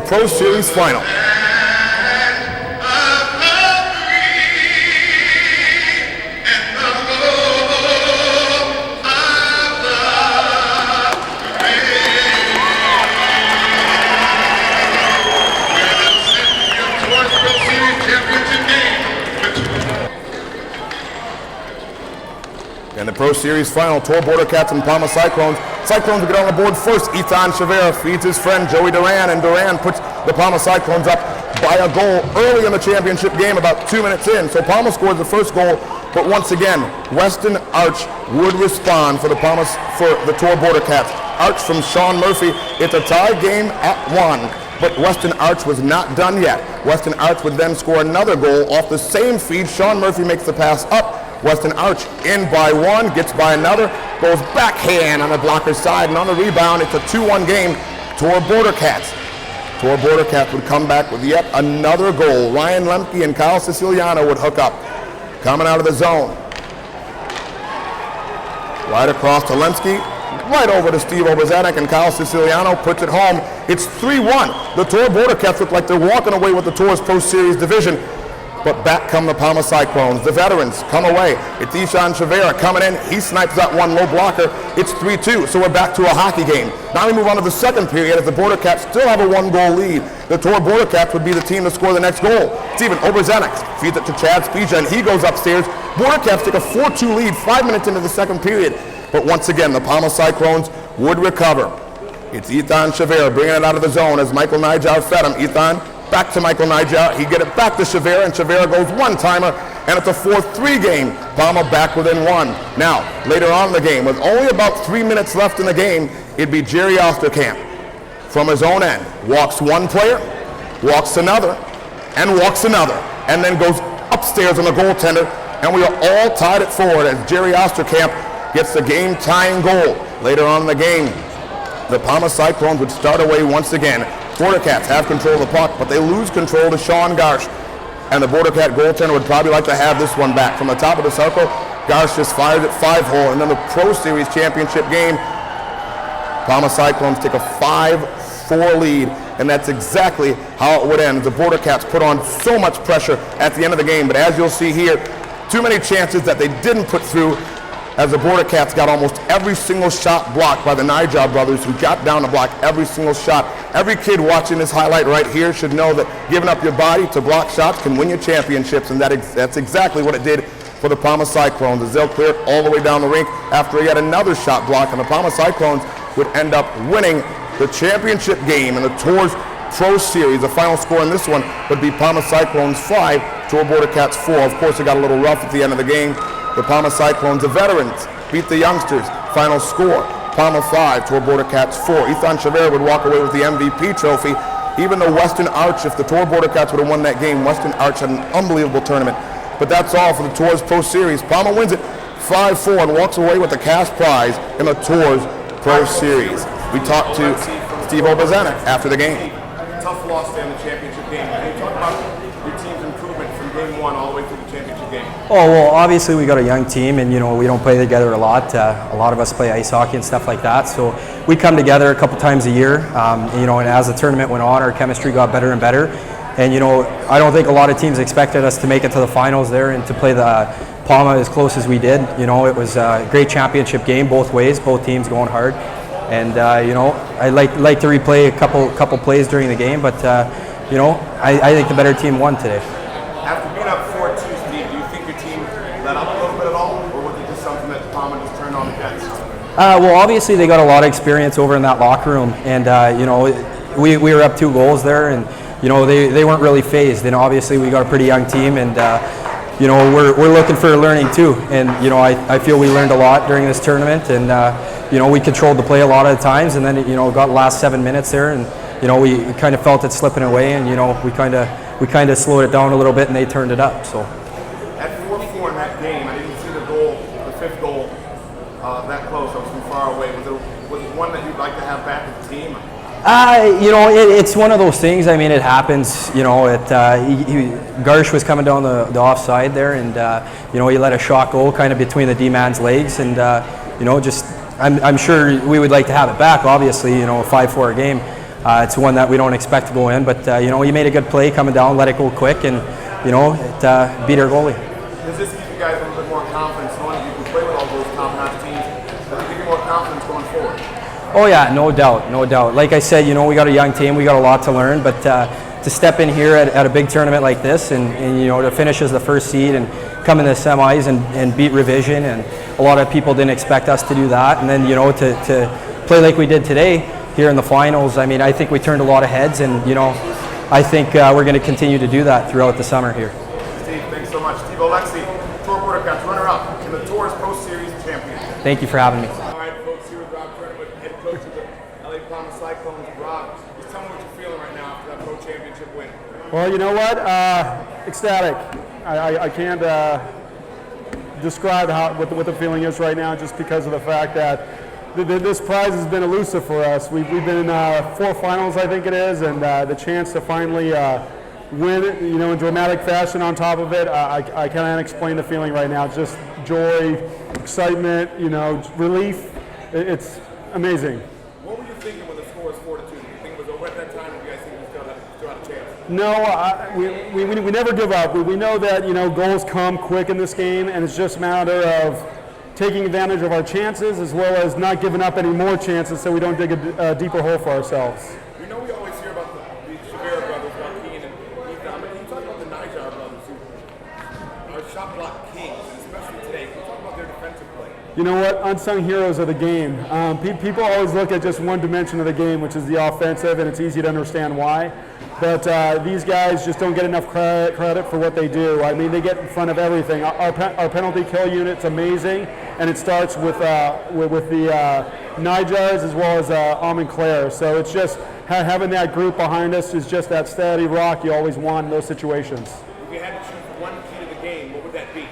Pro Series final. In the Pro Series final, Tor Border Cats and Palma Cyclones. Cyclones will get on the board first. Ethan Chavera feeds his friend Joey Duran, and Duran puts the Palma Cyclones up by a goal early in the championship game, about 2 minutes in. So Palma scores the first goal, but once again, Weston Arch would respond for the Tor Border Cats. Arch from Sean Murphy. It's a tie game at 1, but Weston Arch was not done yet. Weston Arch would then score another goal off the same feed. Sean Murphy makes the pass up. Weston Arch in by 1, gets by another, goes backhand on the blocker's side, and on the rebound, it's a 2-1 game. Tor Border Cats. Tor Border Cats would come back with yet another goal. Ryan Lemke and Kyle Siciliano would hook up. Coming out of the zone. Right across to Lemke, right over to Steve Obazanek, and Kyle Siciliano puts it home. It's 3-1. The Tor Border Cats look like they're walking away with the Tor's Pro Series division. But back come the Palma Cyclones. The veterans come away. It's Ishan Chavera coming in. He snipes that one low blocker. It's 3-2, so we're back to a hockey game. Now we move on to the second period as the Border Cats still have a 1-goal lead. The Tor Border Cats would be the team to score the next goal. Steven Oberzanek feeds it to Chad Spija, and he goes upstairs. Border Cats take a 4-2 lead 5 minutes into the second period. But once again, the Palma Cyclones would recover. It's Ethan Chavera bringing it out of the zone as Michael Nijar fed him. Ethan back to Michael Nijar. He get it back to Chavera, and Chavera goes one-timer, and it's a 4-3 game. Palma back within 1. Now, later on in the game, with only about 3 minutes left in the game, it'd be Jerry Osterkamp from his own end. Walks one player, walks another, and then goes upstairs on the goaltender, and we are all tied at forward as Jerry Osterkamp gets the game-tying goal. Later on in the game, the Palma Cyclones would start away once again. Border Cats have control of the puck, but they lose control to Sean Garsh. And the Border Cat goaltender would probably like to have this one back. From the top of the circle, Garsh just fires it 5-hole. And then the Pro Series championship game, Palma Cyclones take a 5-4 lead. And that's exactly how it would end. The Border Cats put on so much pressure at the end of the game. But as you'll see here, too many chances that they didn't put through, as the Border Cats got almost every single shot blocked by the Nijar brothers, who got down to block every single shot. Every kid watching this highlight right here should know that giving up your body to block shots can win you championships, and that's exactly what it did for the Palma Cyclones, as they'll clear it all the way down the rink after yet another shot block, and the Palma Cyclones would end up winning the championship game in the Tor's Pro Series. The final score in this one would be Palma Cyclones 5, Tor Border Cats 4. Of course, it got a little rough at the end of the game. The Palma Cyclones, the veterans, beat the youngsters. Final score, Palma 5, Tor Border Cats 4. Ethan Chavera would walk away with the MVP trophy. Even though Weston Arch, if the Tor Border Cats would have won that game, Weston Arch had an unbelievable tournament. But that's all for the Tor's Pro Series. Palma wins it 5-4 and walks away with the cash prize in the Tor's Pro Series. We talked to Steve Obazanek after the game. Tough loss there in the championship game. Can you talk about your team's improvement from game 1 all the way through the championship game? Oh, well, obviously we got a young team, and we don't play together a lot. A lot of us play ice hockey and stuff like that, so we come together a couple times a year. And as the tournament went on, our chemistry got better and better. And I don't think a lot of teams expected us to make it to the finals there and to play the Palma as close as we did. It was a great championship game both ways, both teams going hard. And I like to replay a couple plays during the game, but I think the better team won today. After being up 4-2, Steve, do you think your team let up a little bit at all, or was it just something that Palma just turned on the Cats? Well, obviously they got a lot of experience over in that locker room, and we were up 2 goals there, and they weren't really phased. And obviously we got a pretty young team, and we're looking for learning too. And I feel we learned a lot during this tournament, and we controlled the play a lot of the times, and then got the last 7 minutes there, and we kind of felt it slipping away, and we kind of slowed it down a little bit, and they turned it up. So at 4-4 in that game, I didn't see the goal, the 5th goal, that close. I was from far away. Was it one that you'd like to have back with the team? It's one of those things. I mean, it happens. Garsh was coming down the offside there, and he let a shot go kind of between the D-man's legs, and I'm sure we would like to have it back. Obviously, a 5-4 game. It's one that we don't expect to go in, but you know, he made a good play coming down, let it go quick, and you know, it beat our goalie. Does this give you guys a little bit more confidence knowing you can play with all those top-notch teams? Does it give you more confidence going forward? Oh yeah, no doubt, no doubt. Like I said, you know, we got a young team, we got a lot to learn, but to step in here at a big tournament like this and you know, to finish as the first seed and come in the semis and beat Revision, and a lot of people didn't expect us to do that, and then you know, to play like we did today here in the finals, I mean, I think we turned a lot of heads, and you know, I think we're going to continue to do that throughout the summer here. Steve, thanks so much. Steve Oleksy, Tour Border Cups runner-up in the Tours Post Series Championship. Thank you for having me. All right, folks, here with Rob Turnwood, head coach of the LA Palma Cyclones. Rob, just tell me what you're feeling right now after that Pro Championship win. Well, you know what? Ecstatic. I can't describe what the feeling is right now, just because of the fact that this prize has been elusive for us. We've been in 4 finals, I think it is, and the chance to finally win it, you know, in dramatic fashion on top of it, I can't explain the feeling right now. It's just joy, excitement, you know, relief. It's amazing. What were you thinking when the score was 4-2? Did you think it was over at that time, or do you guys think you still had a chance? No, we never give up. We know that, you know, goals come quick in this game, and it's just a matter of taking advantage of our chances as well as not giving up any more chances so we don't dig a deeper hole for ourselves. We know we always hear about the Chavera brothers, Joaquin and Ethan, but can you talk about the Nijar brothers who are shot block kings, and especially today? Can you talk about their defensive play? You know what? Unsung heroes of the game. People always look at just one dimension of the game, which is the offensive, and it's easy to understand why. But these guys just don't get enough credit for what they do. I mean, they get in front of everything. Our penalty kill unit's amazing, and it starts with the Nijars as well as Almond Claire. So it's just having that group behind us is just that steady rock you always want in those situations. If you had to choose one key to the game, what would that be?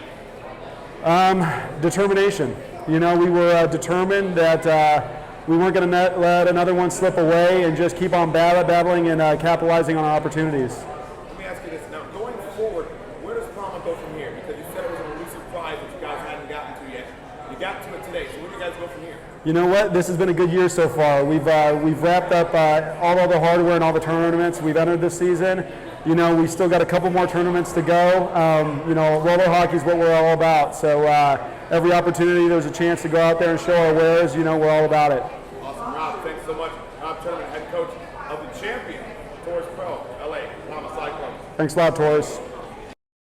Determination. You know, we were determined that we weren't going to let another one slip away and just keep on battling and capitalizing on our opportunities. Let me ask you this now. Going forward, where does Palma go from here? Because you said it was an elusive prize that you guys hadn't gotten to yet. You got to it today, so where do you guys go from here? You know what? This has been a good year so far. We've wrapped up all the hardware and all the tournaments we've entered this season. You know, we still got a couple more tournaments to go. You know, roller hockey is what we're all about. So every opportunity there's a chance to go out there and show our wares, you know, we're all about it. Awesome, Rob. Thanks so much. Rob Turnwood, head coach of the champion, Tours Pro, LA Palma Cyclones. Thanks a lot, Torres.